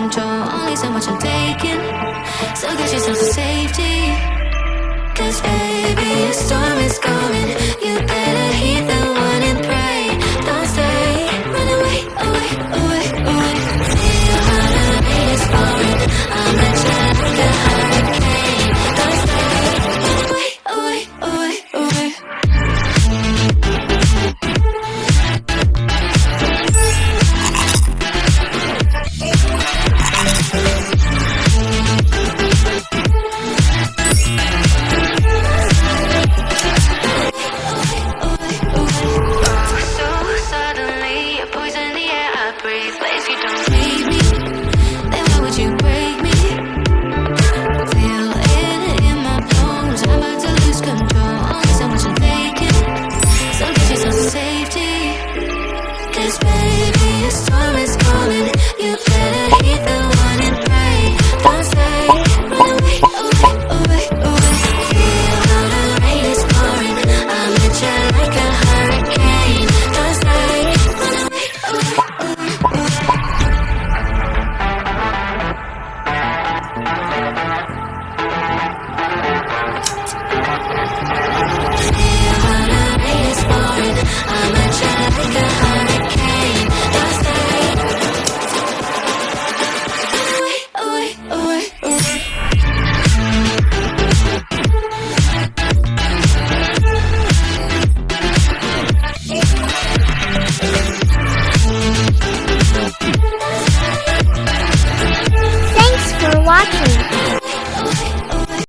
control, only so much I'm taking. So get yourself to safety. 'Cause baby, a storm is coming. You better heed the one and pray. Don't stay, run away, away, away, away. Feel how the rain is falling. I'm a jet like a hurricane. Don't stay, run away, away, away, away. So suddenly, you're poison the air I breathe. But if you don't